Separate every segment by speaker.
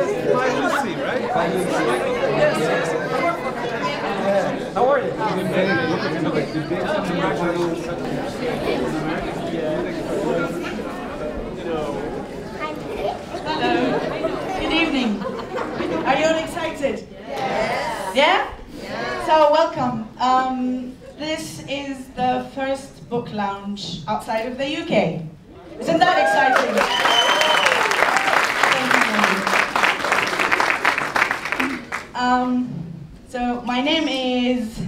Speaker 1: By Lucy, right? By Lucy. Yes. How are you?
Speaker 2: Hello. Good evening. Are you all excited? Yes. Yeah? So welcome. This is the first book lounge outside of the UK. Isn't that exciting? So my name is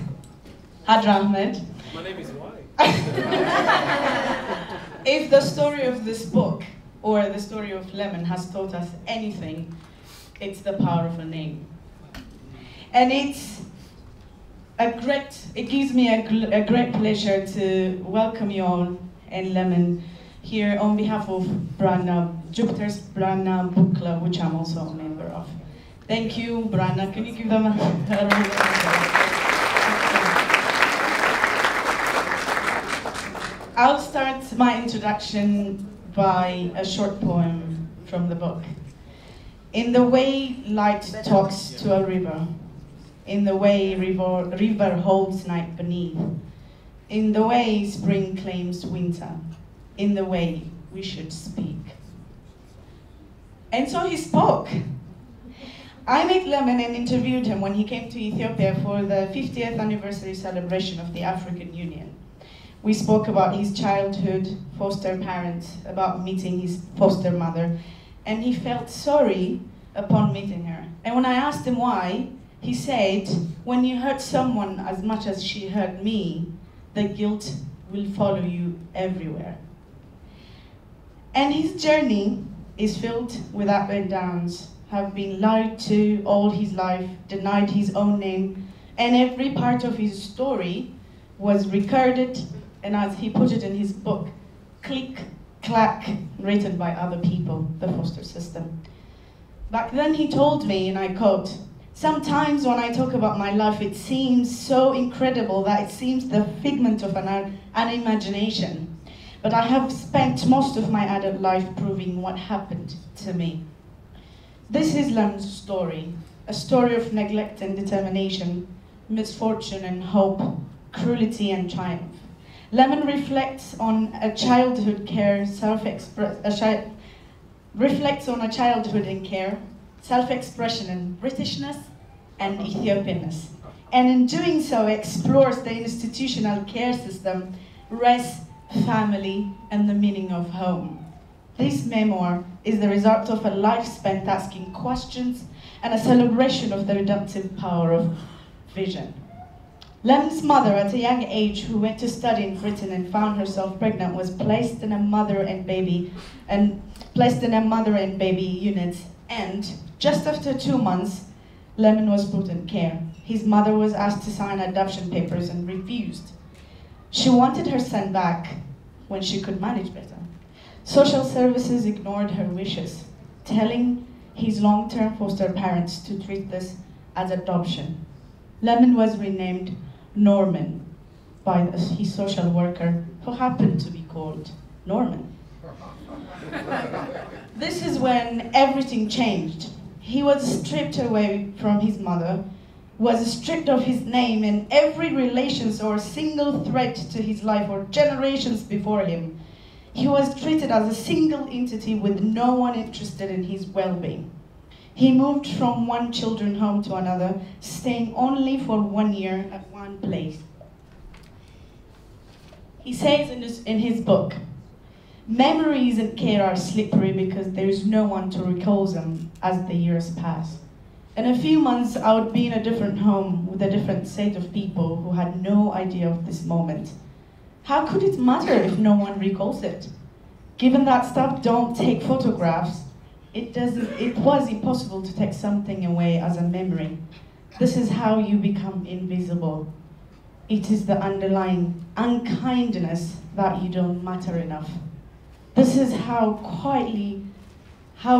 Speaker 2: Hadra Ahmed.
Speaker 1: My name is Why.
Speaker 2: If the story of this book or the story of Lemn has taught us anything, it's the power of a name. And it gives me a great pleasure to welcome you all in Lemn here on behalf of Jupiter's Branna Book Club, which I'm also a member of. Thank you, Branna. Can you give them a round of applause? I'll start my introduction by a short poem from the book. In the way light talks to a river, in the way river holds night beneath, in the way spring claims winter, in the way we should speak. And so he spoke. I met Lemn and interviewed him when he came to Ethiopia for the 50th anniversary celebration of the African Union. We spoke about his childhood, foster parents, about meeting his foster mother, and he felt sorry upon meeting her. And when I asked him why, he said, when you hurt someone as much as she hurt me, the guilt will follow you everywhere. And his journey is filled with ups and downs, have been lied to all his life, denied his own name, and every part of his story was recorded, and as he put it in his book, click, clack, written by other people, the foster system. Back then he told me, and I quote, "Sometimes when I talk about my life, it seems so incredible that it seems the figment of an imagination. But I have spent most of my adult life proving what happened to me." This is Lemn's story, a story of neglect and determination, misfortune and hope, cruelty and triumph. Lemn reflects on a childhood care, reflects on a childhood in care, self-expression and Britishness and Ethiopianness. And in doing so, explores the institutional care system, race, family, and the meaning of home. This memoir is the result of a life spent asking questions and a celebration of the redemptive power of vision. Lemn's mother, at a young age, who went to study in Britain and found herself pregnant, was placed in a mother and baby unit, and just after 2 months, Lemn was put in care. His mother was asked to sign adoption papers and refused. She wanted her son back when she could manage better. Social services ignored her wishes, telling his long-term foster parents to treat this as adoption. Lemn was renamed Norman by his social worker, who happened to be called Norman. This is when everything changed. He was stripped away from his mother, was stripped of his name and every relation or single threat to his life or generations before him. He was treated as a single entity with no one interested in his well-being. He moved from one children's home to another, staying only for 1 year at one place. He says in his book, "Memories and care are slippery because there is no one to recall them as the years pass. In a few months, I would be in a different home with a different set of people who had no idea of this moment. How could it matter if no one recalls it? Given that stuff don't take photographs, it was impossible to take something away as a memory. This is how you become invisible. It is the underlying unkindness that you don't matter enough. This is how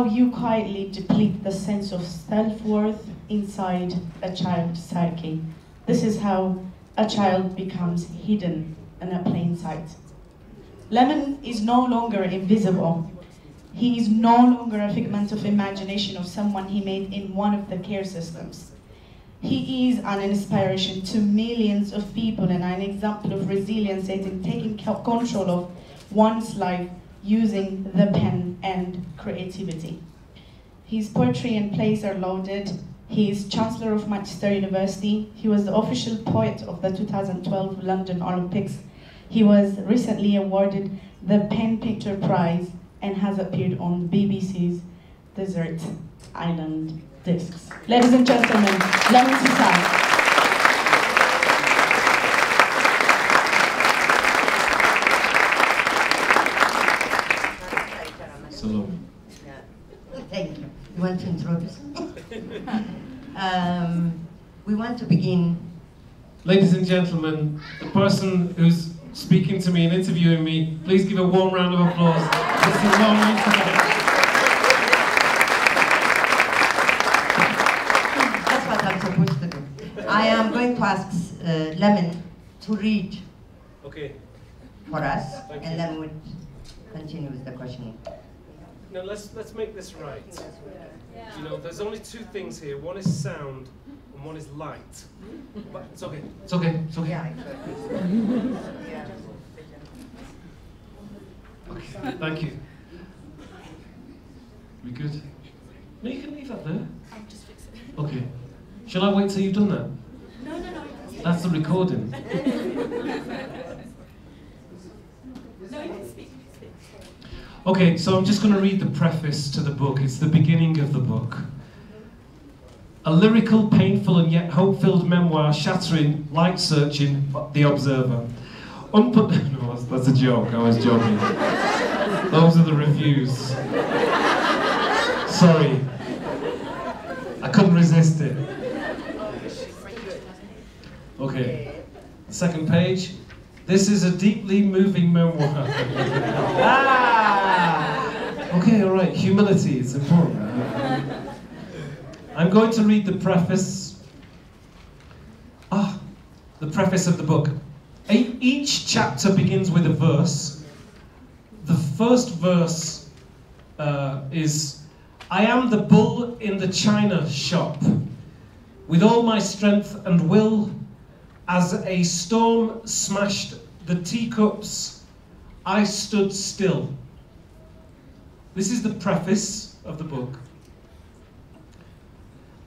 Speaker 2: you quietly deplete the sense of self-worth inside a child's psyche. This is how a child becomes hidden in a plain sight." Lemn is no longer invisible. He is no longer a figment of imagination of someone he made in one of the care systems. He is an inspiration to millions of people and an example of resilience in taking control of one's life using the pen and creativity. His poetry and plays are lauded. He is Chancellor of Manchester University. He was the official poet of the 2012 London Olympics. He was recently awarded the PEN Pinter Prize and has appeared on BBC's Desert Island Discs. Ladies and gentlemen, Lemn Sissay.
Speaker 3: Thank you. You want to introduce? We want to begin.
Speaker 1: Ladies and gentlemen, the person who's speaking to me and interviewing me, please give a warm round of applause. This is Lemn Sissay.
Speaker 3: That's what I'm supposed to do. I am going to ask Lemn to read for us, and then we'll continue with the questioning.
Speaker 1: Now let's make this right. You know, there's only two things here. One is sound and one is light. But it's okay. It's okay. It's okay.
Speaker 3: Yeah,
Speaker 1: Okay. Thank you. We good? No, you can leave that there.
Speaker 4: I'll just fix it.
Speaker 1: Okay. Shall I wait till you've done that?
Speaker 4: No.
Speaker 1: That's the recording.
Speaker 4: No, you can speak.
Speaker 1: Okay, so I'm just going to read the preface to the book. It's the beginning of the book. A lyrical, painful, and yet hope-filled memoir shattering, light-searching The Observer. No, that's a joke. I was joking. Those are the reviews. Sorry. I couldn't resist it. Okay. Second page. This is a deeply moving memoir. Okay, all right. Humility is important. I'm going to read the preface. The preface of the book. Each chapter begins with a verse. The first verse is, I am the bull in the china shop. With all my strength and will, as a storm smashed the teacups, I stood still. This is the preface of the book.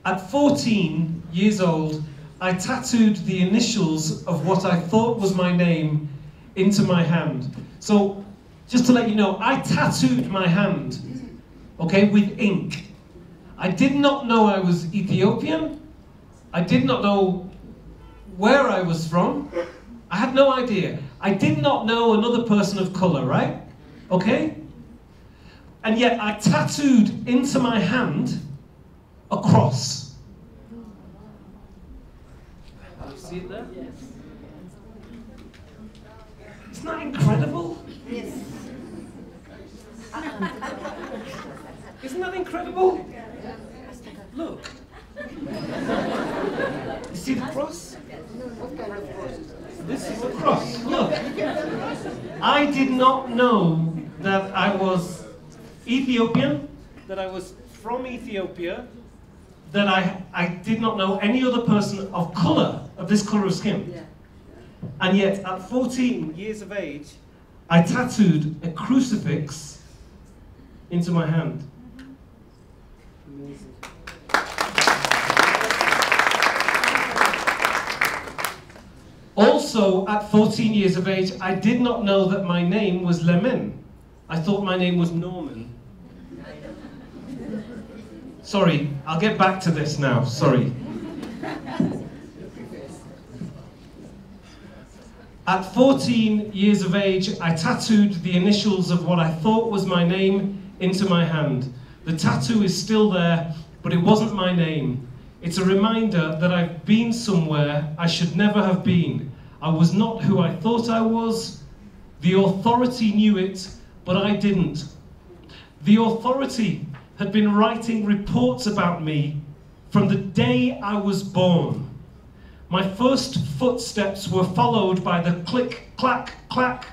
Speaker 1: At 14 years old, I tattooed the initials of what I thought was my name into my hand. So, just to let you know, I tattooed my hand, okay, with ink. I did not know I was Ethiopian. I did not know where I was from. I had no idea. I did not know another person of color, right? Okay? And yet I tattooed into my hand a cross. You see it there? Yes. Isn't that incredible?
Speaker 3: Yes.
Speaker 1: Isn't that incredible? Look. You see the cross? This is the cross. Look. I did not know that I was Ethiopian, that I was from Ethiopia, that I did not know any other person of colour, of this colour of skin. Yeah. And yet, at 14 years of age, I tattooed a crucifix into my hand. Amazing. Also, at 14 years of age, I did not know that my name was Lemn. I thought my name was Norman. Sorry, I'll get back to this now, sorry. At 14 years of age, I tattooed the initials of what I thought was my name into my hand. The tattoo is still there, but it wasn't my name. It's a reminder that I've been somewhere I should never have been. I was not who I thought I was. The authority knew it, but I didn't. The authority had been writing reports about me from the day I was born. My first footsteps were followed by the click, clack, clack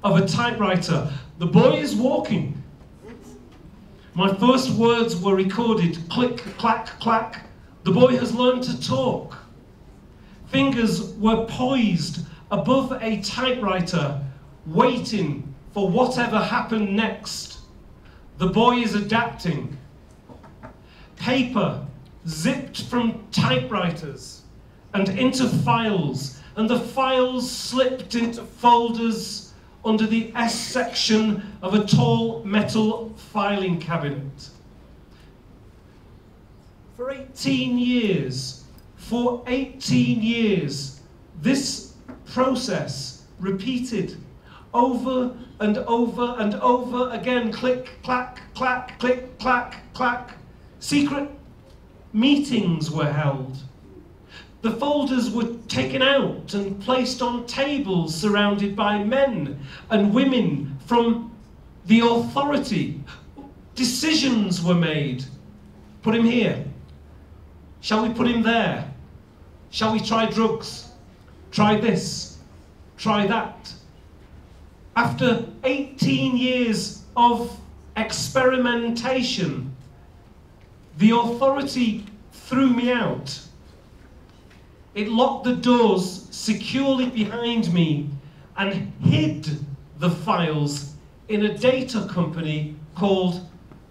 Speaker 1: of a typewriter. The boy is walking. My first words were recorded, click, clack, clack. The boy has learned to talk. Fingers were poised above a typewriter, waiting for whatever happened next. The boy is adapting. Paper zipped from typewriters and into files, and the files slipped into folders under the S section of a tall metal filing cabinet. For 18 years, this process repeated over and over and over again. Click, clack, clack, click, clack, clack. Secret meetings were held. The folders were taken out and placed on tables surrounded by men and women from the authority. Decisions were made. Put him here. Shall we put him there? Shall we try drugs? Try this. Try that. After 18 years of experimentation, the authority threw me out. It locked the doors securely behind me and hid the files in a data company called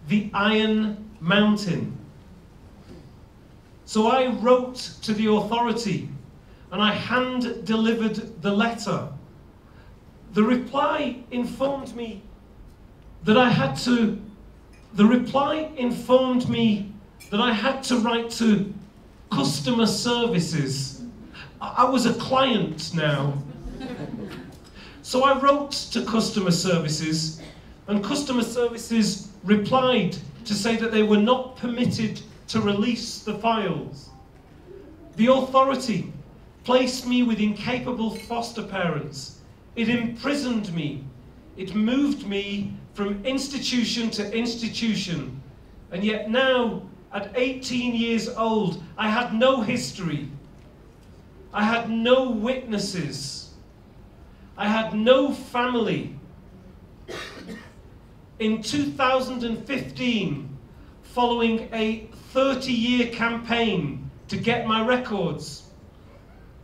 Speaker 1: the Iron Mountain. So I wrote to the authority and I hand-delivered the letter. The reply informed me that I had to write to customer services. I was a client now. So I wrote to customer services, and customer services replied to say that they were not permitted to release the files. The authority placed me with incapable foster parents. It imprisoned me. It moved me from institution to institution. And yet now, at 18 years old, I had no history. I had no witnesses. I had no family. In 2015, following a 30-year campaign to get my records,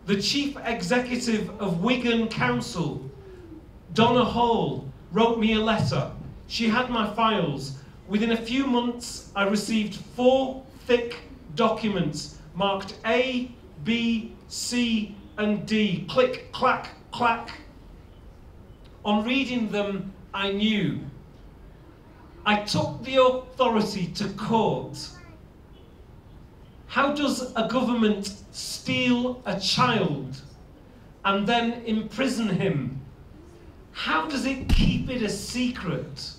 Speaker 1: the chief executive of Wigan Council, Donna Hall, wrote me a letter. She had my files. Within a few months, I received 4 thick documents marked A, B, C, and D. Click, clack, clack. On reading them, I knew. I took the authority to court. How does a government steal a child and then imprison him? How does it keep it a secret?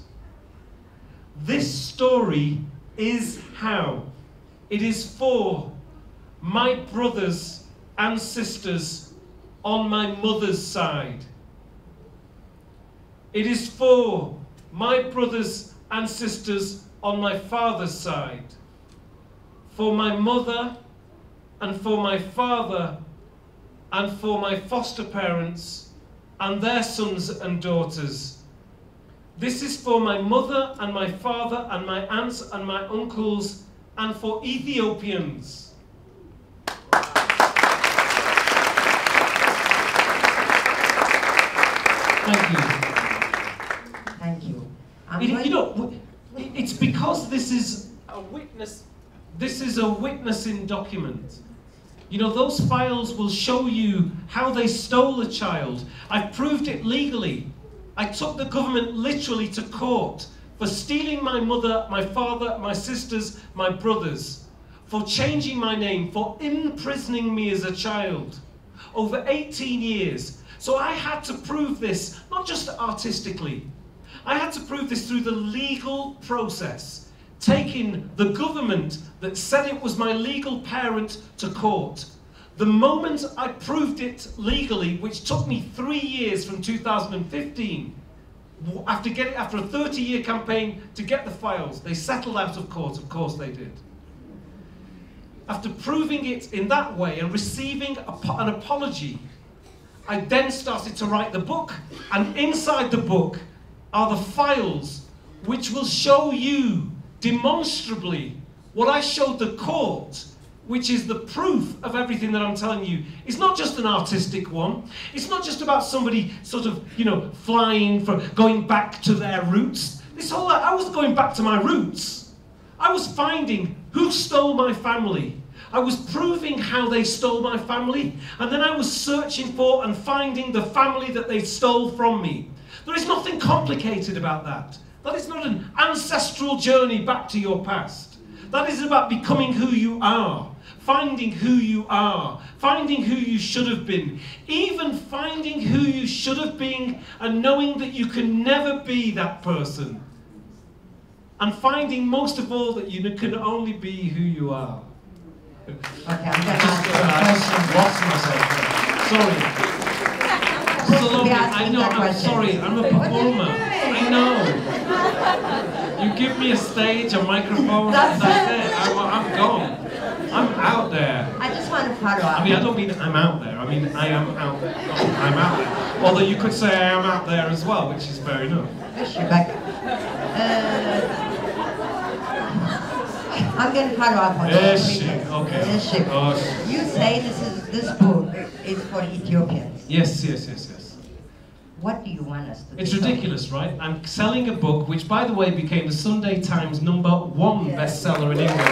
Speaker 1: This story is how. It is for my brothers and sisters on my mother's side. It is for my brothers and sisters on my father's side. For my mother and for my father and for my foster parents and their sons and daughters. This is for my mother and my father and my aunts and my uncles and for Ethiopians. Thank you.
Speaker 3: Thank you.
Speaker 1: You know, it's because this is a witness. This is a witnessing document. You know, those files will show you how they stole a child. I've proved it legally. I took the government literally to court for stealing my mother, my father, my sisters, my brothers, for changing my name, for imprisoning me as a child. Over 18 years. So I had to prove this, not just artistically. I had to prove this through the legal process, taking the government that said it was my legal parent to court. The moment I proved it legally, which took me 3 years from 2015, after a 30-year campaign to get the files, they settled out of course they did. After proving it in that way and receiving an apology, I then started to write the book, and inside the book are the files which will show you demonstrably, what I showed the court, which is the proof of everything that I'm telling you, is not just an artistic one. It's not just about somebody sort of, you know, flying from, going back to their roots. I was going back to my roots. I was finding who stole my family. I was proving how they stole my family, and then I was searching for and finding the family that they stole from me. There is nothing complicated about that. That is not an ancestral journey back to your past. That is about becoming who you are, finding who you are, finding who you should have been, even finding who you should have been and knowing that you can never be that person. And finding most of all that you can only be who you are.
Speaker 3: Okay, I'm going to
Speaker 1: I just lost myself. Sorry. Salome, I know, I'm sorry, I'm a performer. I know. You give me a stage, a microphone, that's it. I'm gone. I'm out there.
Speaker 3: I just want to follow up.
Speaker 1: I mean, I don't mean I'm out there. I mean, I am out there. I'm out there. Although you could say I am out there as well, which is fair enough.
Speaker 3: I'm going to follow up on
Speaker 1: that. Okay. Oh,
Speaker 3: you say this book is for Ethiopians.
Speaker 1: Yes.
Speaker 3: What do you want us to do?
Speaker 1: It's ridiculous, right? I'm selling a book which, by the way, became the Sunday Times #1 bestseller in England.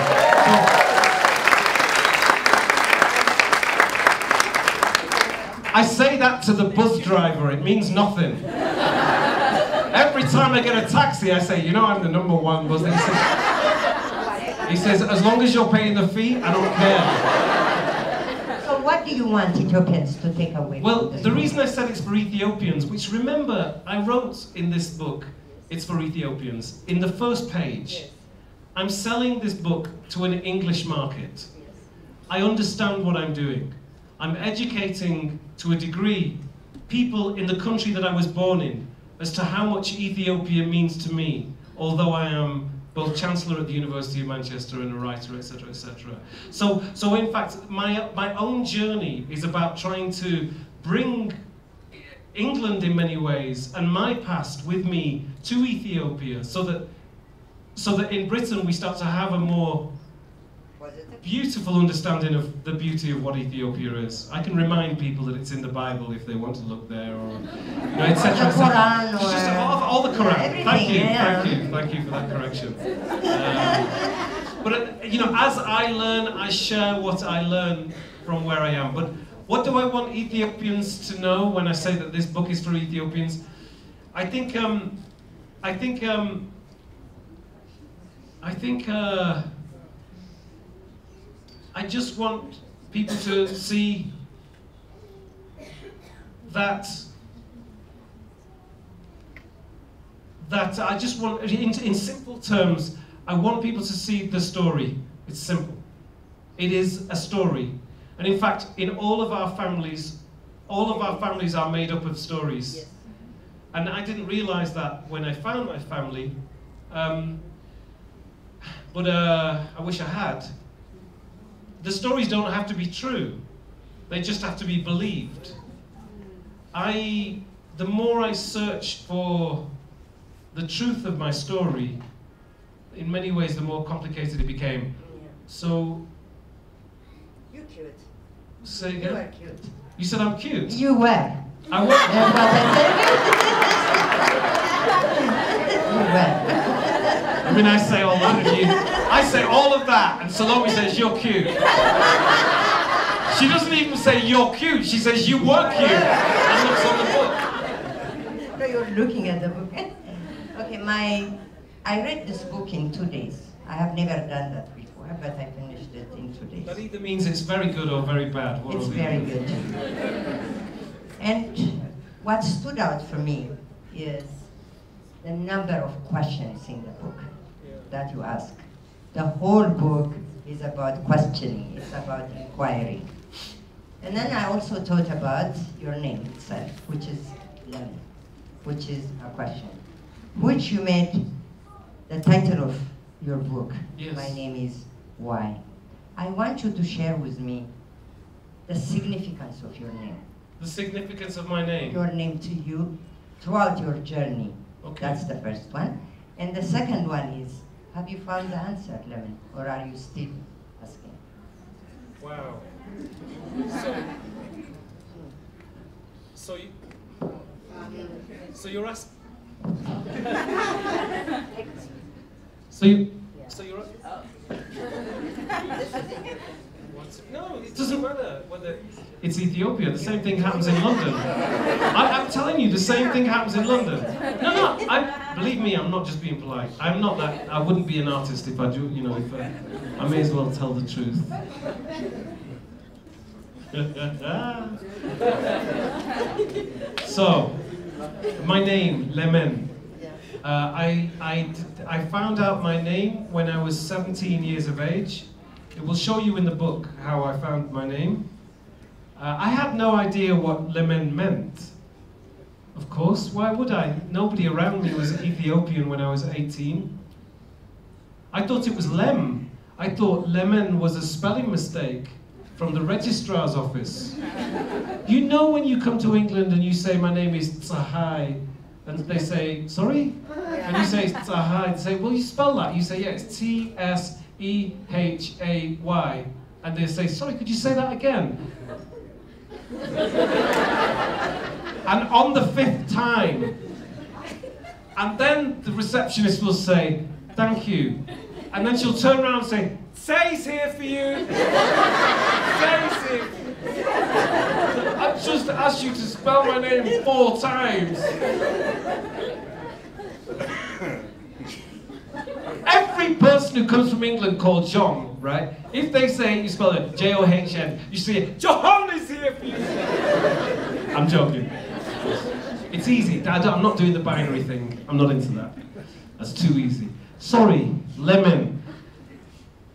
Speaker 1: I say that to the bus driver, it means nothing. Every time I get a taxi, I say, you know, I'm the #1 bus. He says, as long as you're paying the fee, I don't care.
Speaker 3: So what do you want Ethiopians to take away?
Speaker 1: Well, the reason I said it's for Ethiopians, which remember, I wrote in this book, it's for Ethiopians. In the first page, I'm selling this book to an English market. I understand what I'm doing. I'm educating, to a degree, people in the country that I was born in as to how much Ethiopia means to me, although I am both Chancellor at the University of Manchester and a writer, etc., etc. So in fact, my own journey is about trying to bring England in many ways and my past with me to Ethiopia, so that in Britain we start to have a more beautiful understanding of the beauty of what Ethiopia is. I can remind people that it's in the Bible if they want to look there, or etc. It's just all the Quran. Thank you for that correction. But you know, as I learn, I share what I learn from where I am. But what do I want Ethiopians to know when I say that this book is for Ethiopians? I think I just want people to see that I just want, in simple terms, I want people to see the story. It's simple. It is a story. And in fact, in all of our families are made up of stories. Yes. And I didn't realize that when I found my family, but I wish I had. The stories don't have to be true. They just have to be believed. The more I searched for the truth of my story, in many ways the more complicated it became. Yeah. So...
Speaker 3: You're cute.
Speaker 1: Say again?
Speaker 3: You are cute.
Speaker 1: You said I'm cute?
Speaker 3: You were.
Speaker 1: I was.
Speaker 3: You were.
Speaker 1: I mean, I say all that of you. I say all of that, and Salome says, you're cute. She doesn't even say, you're cute. She says, you were cute. And looks on the book.
Speaker 3: No, you're looking at the book. Okay, I read this book in 2 days. I have never done that before, but I finished it in 2 days.
Speaker 1: That either means it's very good or very bad.
Speaker 3: It's very good. And what stood out for me is the number of questions in the book that you ask. The whole book is about questioning, it's about inquiry. And then I also thought about your name itself, which is Lemn, which is a question, which you made the title of your book.
Speaker 1: Yes.
Speaker 3: My name is Why. I want you to share with me the significance of your name.
Speaker 1: The significance of my name?
Speaker 3: Your name to you throughout your journey.
Speaker 1: Okay.
Speaker 3: That's the first one. And the second one is, Have you found the answer, Lemn, or are you still asking?
Speaker 1: Wow. So you're asking. So you're. No, it doesn't matter whether it's Ethiopia. The same thing happens in London. I'm telling you, the same thing happens in London. No. Believe me, I'm not just being polite. I'm not that. I wouldn't be an artist if I do. You know, if I may as well tell the truth. So, my name, Lemn. I found out my name when I was 17 years of age. It will show you in the book how I found my name. I had no idea what Lemn meant. Of course, why would I? Nobody around me was Ethiopian when I was 18. I thought it was Lem. I thought Lemn was a spelling mistake from the registrar's office. You know when you come to England and you say, my name is Sissay, and they say, sorry? And you say Sissay, they say, well, you spell that. You say, yeah, it's Tsehay. And they say, sorry, could you say that again? And on the 5th time, and then the receptionist will say, thank you. And then she'll turn around and say, Say's here for you. Say's here. I've just asked you to spell my name 4 times. Every person who comes from England called John, right? If they say you spell it John, you say, John is here for you. I'm joking. It's easy. I'm not doing the binary thing. I'm not into that. That's too easy. Sorry, Lemn.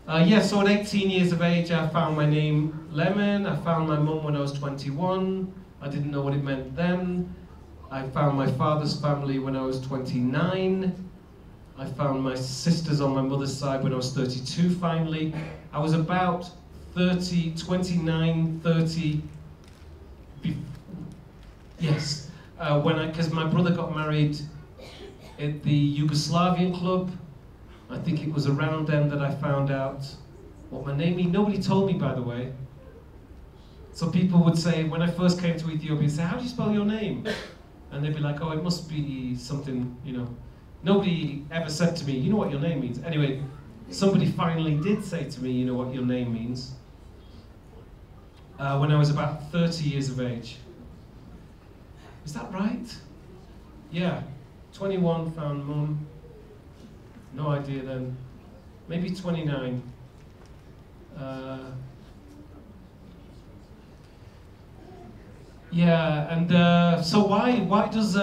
Speaker 1: So at 18 years of age, I found my name Lemn. I found my mum when I was 21. I didn't know what it meant then. I found my father's family when I was 29. I found my sisters on my mother's side when I was 32, finally. I was about 30, 29, 30. Yes. Because my brother got married at the Yugoslavian club. I think it was around then that I found out what my name means. Nobody told me, by the way. So people would say, when I first came to Ethiopia, say, how do you spell your name? And they'd be like, oh, it must be something, you know. Nobody ever said to me, you know what your name means? Anyway, somebody finally did say to me, you know what your name means, when I was about 30 years of age. Is that right? Yeah. 21, found mum. No idea then. Maybe 29. Yeah, and so why does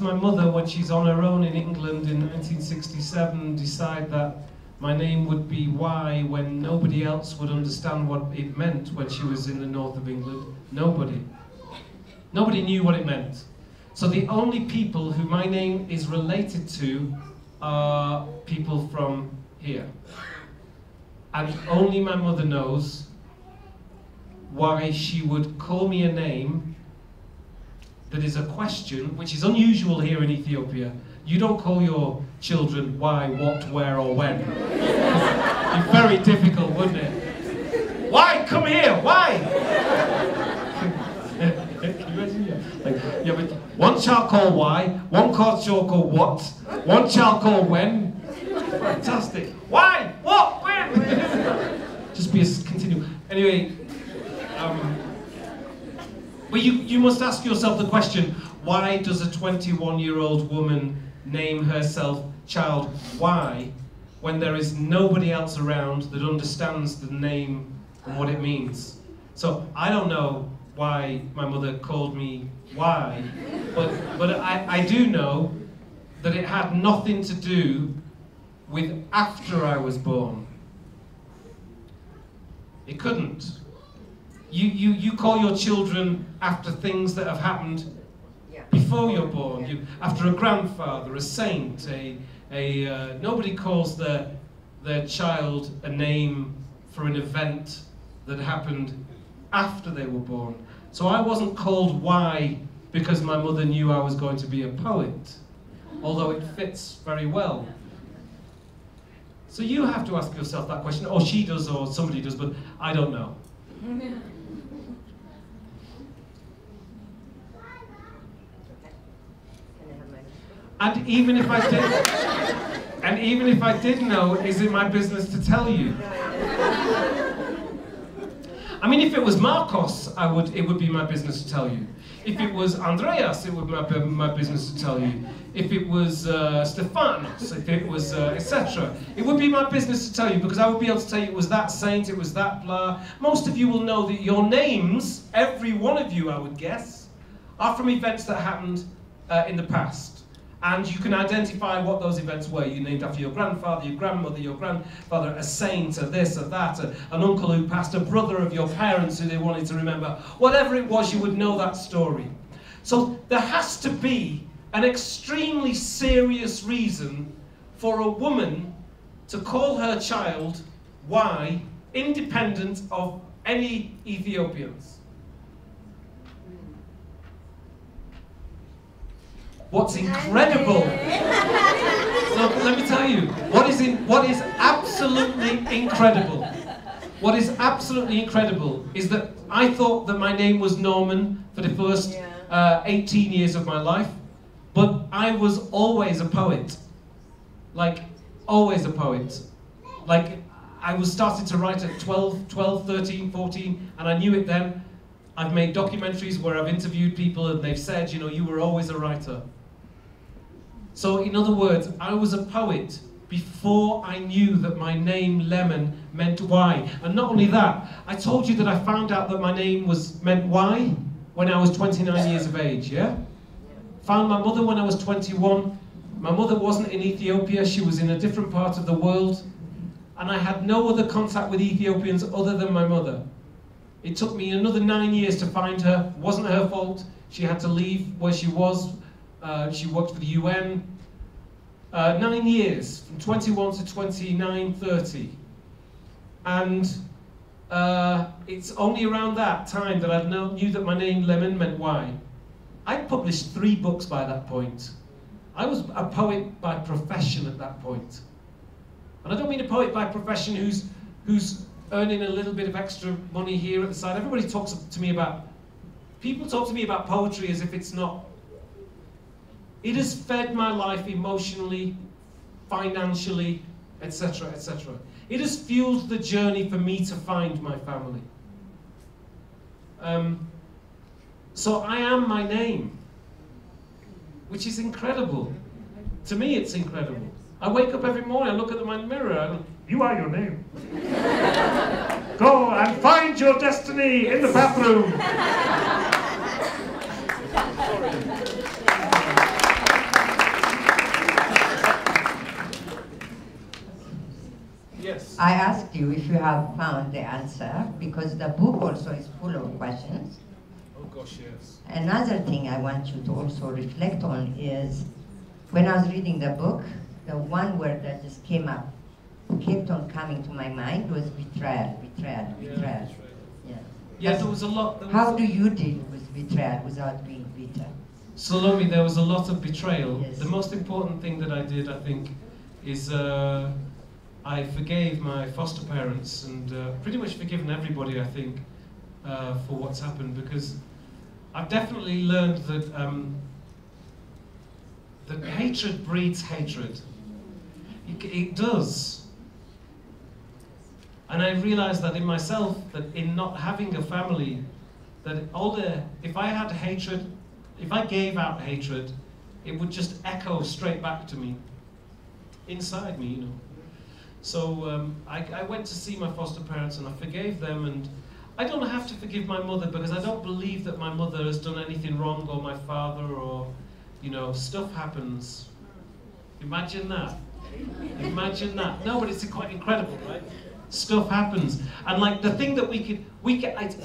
Speaker 1: my mother, when she's on her own in England in 1967, decide that my name would be Y when nobody else would understand what it meant when she was in the north of England? Nobody. Nobody knew what it meant. So the only people who my name is related to are people from here. And only my mother knows why she would call me a name that is a question, which is unusual here in Ethiopia. You don't call your children why, what, where, or when. It'd be very difficult, wouldn't it? Why? Come here, why? Can you imagine? Yeah, but one child called why, one child called what, one child called when. Fantastic. Why? What? When? Just be a continual. Anyway, well, you must ask yourself the question, why does a 21-year-old woman name herself child Y when there is nobody else around that understands the name and what it means? So I don't know why my mother called me Y, but I do know that it had nothing to do with after I was born. It couldn't. You call your children after things that have happened before you're born. After a grandfather, a saint, nobody calls their child a name for an event that happened after they were born. So I wasn't called Y because my mother knew I was going to be a poet, although it fits very well. So you have to ask yourself that question, or she does, or somebody does, but I don't know. And even if I did know, is it my business to tell you? I mean, if it was Marcos, it would be my business to tell you. If it was Andreas, it would be my business to tell you. If it was Stefanos, if it was etc., it would be my business to tell you, because I would be able to tell you it was that saint, it was that blah. Most of you will know that your names, every one of you, I would guess, are from events that happened in the past. And you can identify what those events were. You named after your grandfather, your grandmother, your grandfather, a saint, a this, a that, an uncle who passed, a brother of your parents who they wanted to remember. Whatever it was, you would know that story. So there has to be an extremely serious reason for a woman to call her child Y, independent of any Ethiopians. What's incredible, look, let me tell you, what is absolutely incredible, is that I thought that my name was Norman for the first 18 years of my life, but I was always a poet, like, always a poet. Like, I was starting to write at 12, 13, 14, and I knew it then. I've made documentaries where I've interviewed people and they've said, you know, you were always a writer. So, in other words, I was a poet before I knew that my name, Lemn, meant Y. And not only that, I told you that I found out that my name meant Y when I was 29 years of age, yeah? Found my mother when I was 21. My mother wasn't in Ethiopia, she was in a different part of the world. And I had no other contact with Ethiopians other than my mother. It took me another 9 years to find her. It wasn't her fault. She had to leave where she was. She worked for the UN. 9 years, from 21 to 29, 30. And it's only around that time that I knew that my name, Lemn, meant Y. I'd published 3 books by that point. I was a poet by profession at that point. And I don't mean a poet by profession who's earning a little bit of extra money here at the side. Everybody talks to me about, people talk to me about poetry as if it's not. It has fed my life emotionally, financially, etc., etc. It has fueled the journey for me to find my family. So I am my name, which is incredible. To me, it's incredible. I wake up every morning, I look at my mirror, and you are your name. Go and find your destiny in the bathroom. Yes.
Speaker 3: I asked you if you have found the answer, because the book also is full of questions.
Speaker 1: Oh gosh, yes.
Speaker 3: Another thing I want you to also reflect on is, when I was reading the book, the one word that just kept on coming to my mind was betrayal, betrayal, betrayal.
Speaker 1: Yeah, there was a lot.
Speaker 3: How do you deal with betrayal without being bitter?
Speaker 1: Salome, there was a lot of betrayal.
Speaker 3: Yes.
Speaker 1: The most important thing that I did, I think, is I forgave my foster parents and pretty much forgiven everybody, I think, for what's happened, because I've definitely learned that that hatred breeds hatred. It does. And I realized that in myself, that in not having a family, that if I had hatred, if I gave out hatred, it would just echo straight back to me, inside me, you know. So I went to see my foster parents and I forgave them, and I don't have to forgive my mother because I don't believe that my mother has done anything wrong, or my father, or, you know, stuff happens. Imagine that. Imagine that. No, but it's quite incredible, right? Stuff happens. And like the thing that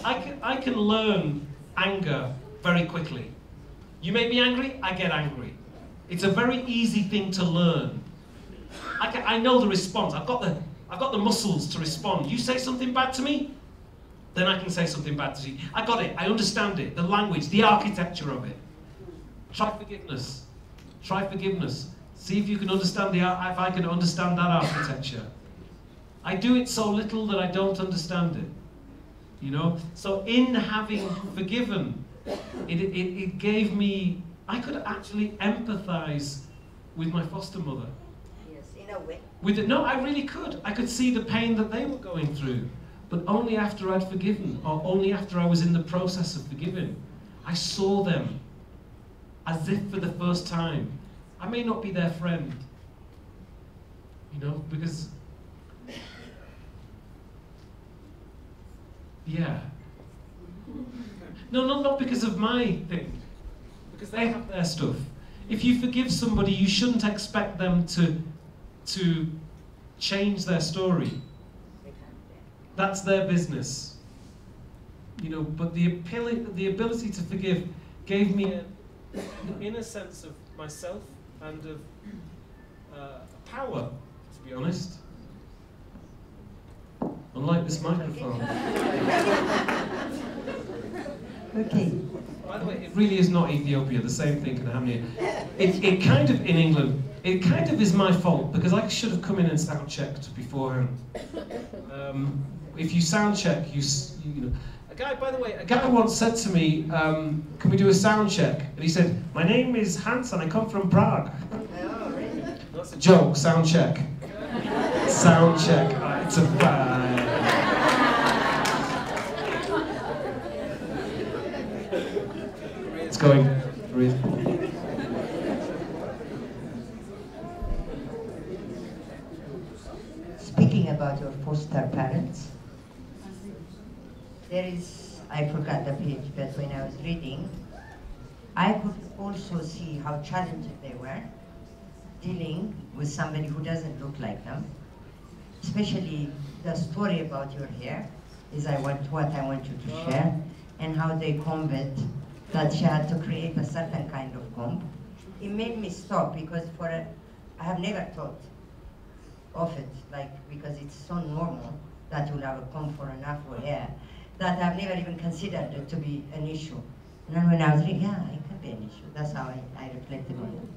Speaker 1: I can learn anger very quickly. You make me angry, I get angry. It's a very easy thing to learn. I know the response. I've got the muscles to respond. You say something bad to me, then I can say something bad to you. I got it. I understand it. The language, the architecture of it. Try forgiveness. Try forgiveness. See if you can understand if I can understand that architecture. I do it so little that I don't understand it. You know? So in having forgiven, it gave me, I could actually empathize with my foster mother.
Speaker 3: Yes, in a way.
Speaker 1: No, I really could. I could see the pain that they were going through. But only after I'd forgiven, or only after I was in the process of forgiving, I saw them as if for the first time. I may not be their friend, you know, because, yeah. No, not because of my thing, because they have their stuff. If you forgive somebody, you shouldn't expect them to change their story. That's their business, you know. But the ability to forgive gave me an inner sense of myself and of power, to be honest. Unlike this microphone.
Speaker 3: Okay.
Speaker 1: By the way, it really is not Ethiopia. The same thing can happen here. It kind of, in England, it kind of is my fault because I should have come in and sound checked beforehand. If you sound check, you know. A guy once said to me, "Can we do a sound check?" And he said, "My name is Hans and I come from Prague."
Speaker 3: Oh, really?
Speaker 1: That's a joke. Sound check. Sound check. It's a bad. It's going. Breathe.
Speaker 3: Speaking about your foster parents, there is, I forgot the page, but when I was reading, I could also see how challenging they were dealing with somebody who doesn't look like them. Especially the story about your hair is what I want you to share, and how they combed it, that she had to create a certain kind of comb. It made me stop because I have never thought of it, like, because it's so normal that you'll have a comb for an afro hair, that I've never even considered it to be an issue. And then when I was reading, yeah, it could be an issue. That's how I reflected on it.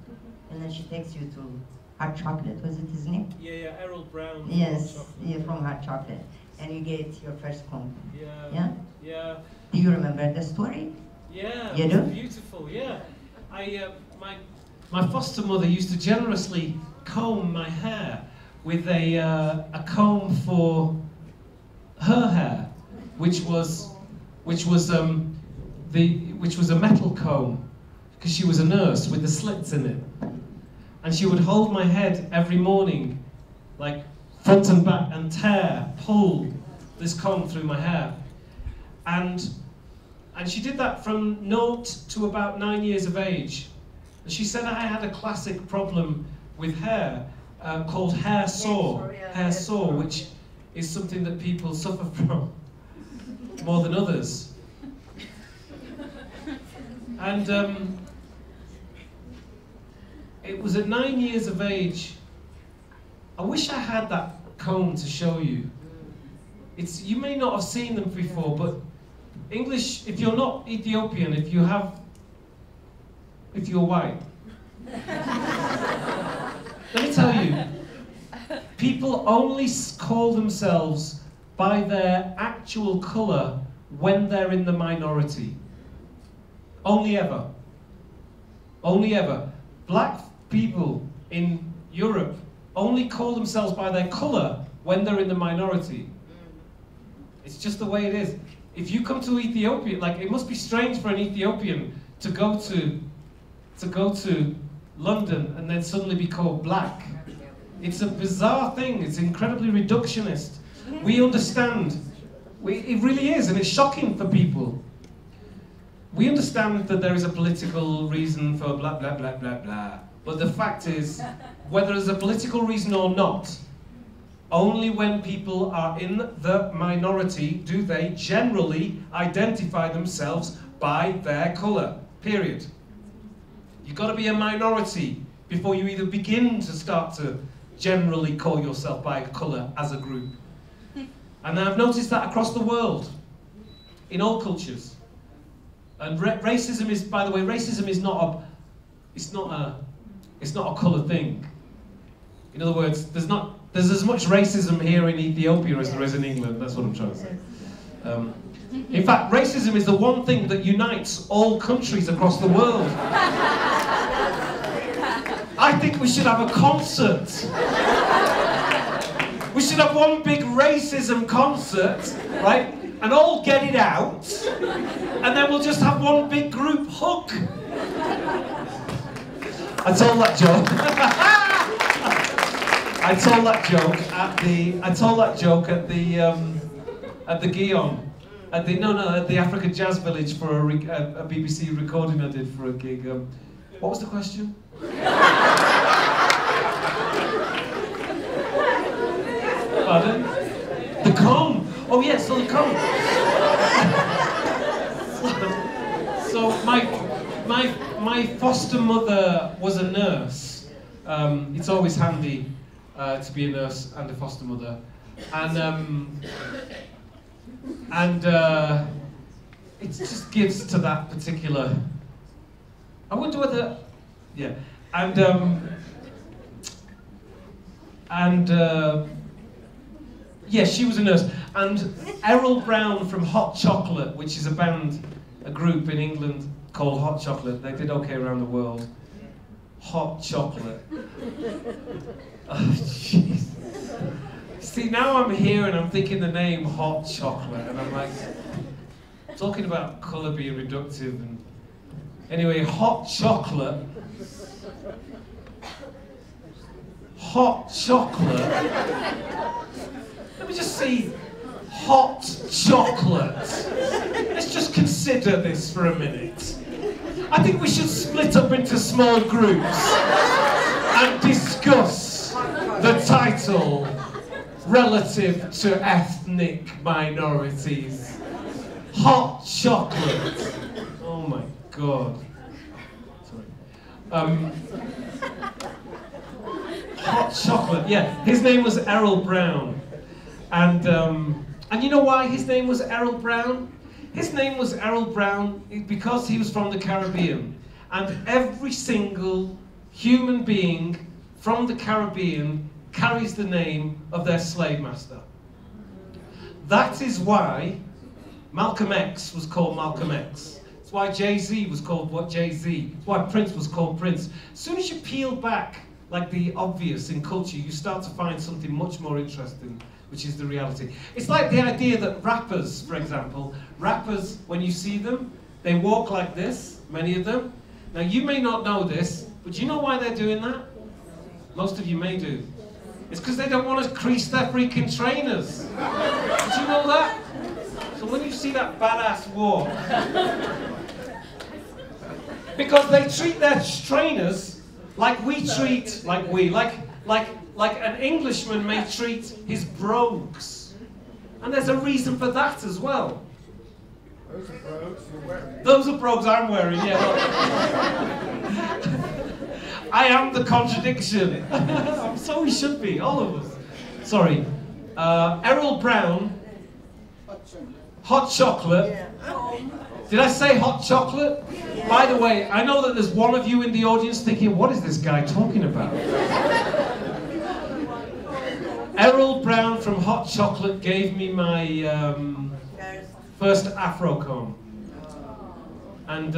Speaker 3: And then she takes you to Hot Chocolate, was it his name?
Speaker 1: Yeah, Errol Brown.
Speaker 3: Yes, yeah, from Hot Chocolate. And you get your first comb.
Speaker 1: Yeah.
Speaker 3: Yeah?
Speaker 1: Yeah.
Speaker 3: Do you remember the story?
Speaker 1: Yeah.
Speaker 3: You do?
Speaker 1: Beautiful. Yeah. My foster mother used to generously comb my hair with a comb for her hair, which was a metal comb, because she was a nurse with the slits in it. And she would hold my head every morning, like front and back, and pull this comb through my hair. And she did that from 0 to about 9 years of age. And she said I had a classic problem with hair called hair sore, which is something that people suffer from more than others. And it was at 9 years of age. I wish I had that comb to show you. You may not have seen them before, but English, if you're not Ethiopian, if you're white, let me tell you, people only call themselves by their actual colour when they're in the minority. Only ever. Only ever. Black people in Europe only call themselves by their colour when they're in the minority. It's just the way it is. If you come to Ethiopia, like, it must be strange for an Ethiopian to go to London and then suddenly be called black. It's a bizarre thing. It's incredibly reductionist. We understand. It really is, and it's shocking for people. We understand that there is a political reason for blah, blah, blah, blah, blah. But the fact is, whether there's a political reason or not, only when people are in the minority do they generally identify themselves by their colour, period. You've got to be a minority before you even begin to start to generally call yourself by a colour as a group. And I've noticed that across the world, in all cultures. And racism is, by the way, racism is not It's not a colour thing. In other words, there's as much racism here in Ethiopia as there is in England. That's what I'm trying to say. In fact, racism is the one thing that unites all countries across the world. I think we should have a concert. We should have one big racism concert, right? And all get it out. And then we'll just have one big group hug. I told that joke. I told that joke at the Guion. At the African Jazz Village for a BBC recording I did for a gig. What was the question? Pardon? The con. Oh yes, so the con. So my foster mother was a nurse. It's always handy to be a nurse and a foster mother, and it just gives to that particular. I wonder whether, yeah, yeah, she was a nurse. And Errol Brown from Hot Chocolate, which is a group in England called Hot Chocolate. They did okay around the world. Hot Chocolate. Oh, jeez. See, now I'm here and I'm thinking the name Hot Chocolate, and I'm like, talking about colour being reductive. And anyway, Hot Chocolate. Hot Chocolate. Let me just see. Hot Chocolate. Let's just consider this for a minute. I think we should split up into small groups and discuss the title relative to ethnic minorities. Hot Chocolate. Oh my God. Sorry. Hot Chocolate. Yeah, his name was Errol Brown. And you know why his name was Errol Brown? His name was Errol Brown because he was from the Caribbean. And every single human being from the Caribbean carries the name of their slave master. That is why Malcolm X was called Malcolm X. It's why Jay-Z was called what Jay-Z. It's why Prince was called Prince. As soon as you peel back like the obvious in culture, you start to find something much more interesting, which is the reality. It's like the idea that rappers, for example, rappers, when you see them, they walk like this, many of them. Now you may not know this, but do you know why they're doing that? Most of you may do. It's because they don't want to crease their freaking trainers. Did you know that? So when you see that badass walk, because they treat their trainers like we treat, like an Englishman may treat his brogues. And there's a reason for that as well.
Speaker 5: Those are brogues you're wearing.
Speaker 1: Those are brogues I'm wearing, yeah. I am the contradiction. So we should be, all of us. Sorry. Errol Brown, Hot Chocolate.
Speaker 3: Yeah.
Speaker 1: Did I say Hot Chocolate? Yeah. By the way, I know that there's one of you in the audience thinking, what is this guy talking about? Errol Brown from Hot Chocolate gave me my first Afro comb. And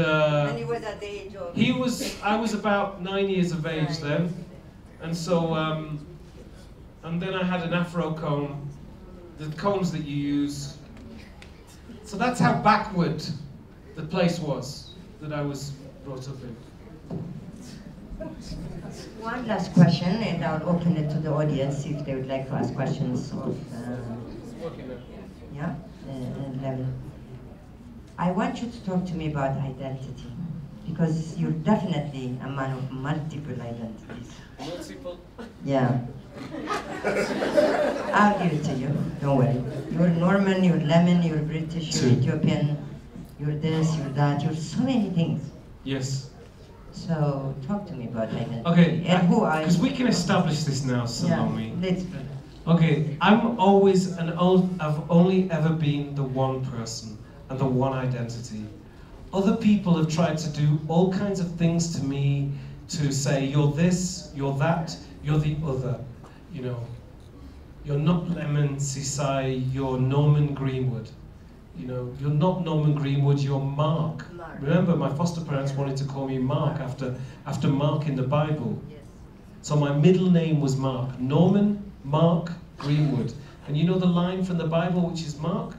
Speaker 3: he was at the age of...
Speaker 1: I was about 9 years of age then. And so, and then I had an Afro comb, the combs that you use. So that's how backward the place was that I was brought up in.
Speaker 3: One last question, and I'll open it to the audience if they would like to ask questions of Lemn. I want you to talk to me about identity, because you're definitely a man of multiple identities.
Speaker 1: Multiple?
Speaker 3: Yeah. I'll give it to you, don't worry. You're Norman, you're Lemn, you're British, you're Ethiopian, you're this, you're that, you're so many things.
Speaker 1: Yes.
Speaker 3: So, talk to me about identity.
Speaker 1: Okay,
Speaker 3: and who are you?
Speaker 1: Because we can establish this now, Salome.
Speaker 3: Yeah, let's.
Speaker 1: Okay, I've only ever been the one person and the one identity. Other people have tried to do all kinds of things to me to say you're this, you're that, you're the other. You know, you're not Lemn Sissay, you're Norman Greenwood. You know, you're not Norman Greenwood, you're Mark.
Speaker 3: Mark.
Speaker 1: Remember, my foster parents wanted to call me Mark after Mark in the Bible.
Speaker 3: Yes.
Speaker 1: So my middle name was Mark. Norman Mark Greenwood. And you know the line from the Bible which is Mark?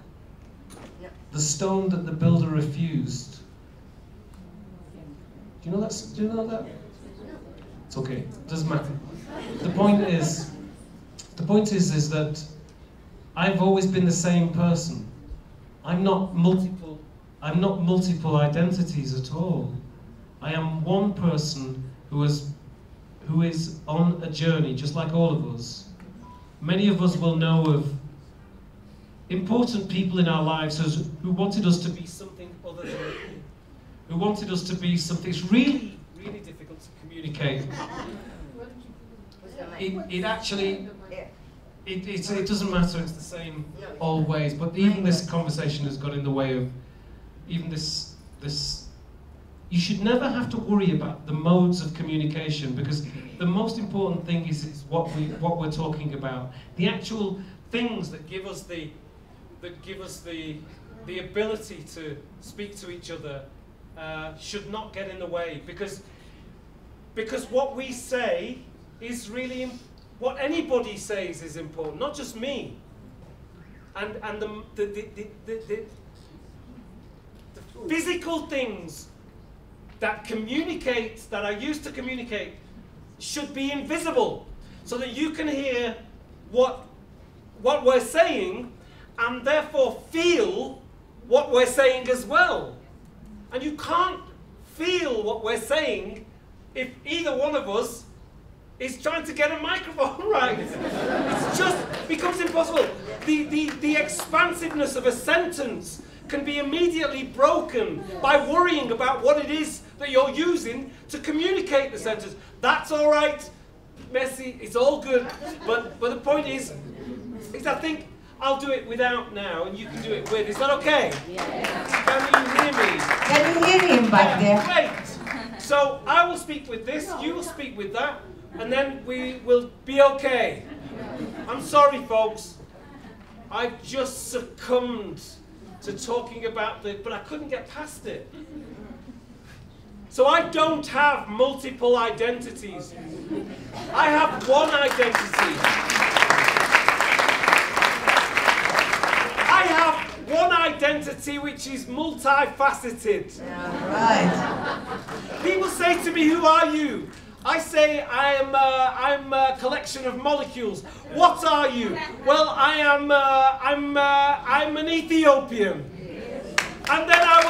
Speaker 3: No.
Speaker 1: The stone that the builder refused. Do you know that? Do you know that? It's okay. Doesn't matter. The point is that I've always been the same person. I'm not multiple identities at all. I am one person who is on a journey, just like all of us. Many of us will know of important people in our lives who wanted us to be something other than, who wanted us to be something. It's really, really difficult to communicate. It actually, it doesn't matter, it's the same always, but even this conversation has got in the way of, even this, you should never have to worry about the modes of communication, because the most important thing is what we're talking about. The actual things that give us the ability to speak to each other should not get in the way, because what we say is really, what anybody says is important, not just me. And the physical things that are used to communicate should be invisible, so that you can hear what we're saying and therefore feel what we're saying as well. And you can't feel what we're saying if either one of us is trying to get a microphone right. It just becomes impossible. The expansiveness of a sentence can be immediately broken by worrying about what it is that you're using to communicate the sentence. That's all right, Messi, it's all good, but the point is I think I'll do it without now, and you can do it with. Is that okay?
Speaker 3: Yeah.
Speaker 1: Can you hear me?
Speaker 3: Can you hear him back there?
Speaker 1: Great. So I will speak with this, you will speak with that, and then we will be okay. I'm sorry, folks. I've just succumbed to talking about but I couldn't get past it. So I don't have multiple identities. I have one identity. I have one identity which is multifaceted.
Speaker 3: Yeah, right.
Speaker 1: People say to me, "Who are you?" I say, I'm a collection of molecules. What are you? Well, I'm an Ethiopian. And then I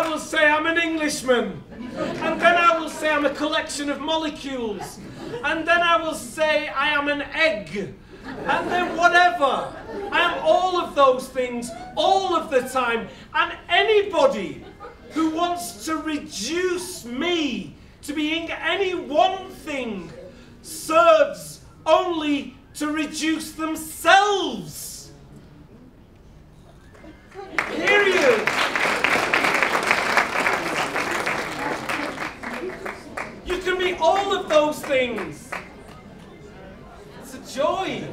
Speaker 1: will say I'm an Englishman. And then I will say I'm a collection of molecules. And then I will say I am an egg. And then whatever. I am all of those things all of the time. And anybody who wants to reduce me to being any one thing serves only to reduce themselves. Period. You can be all of those things. It's a joy.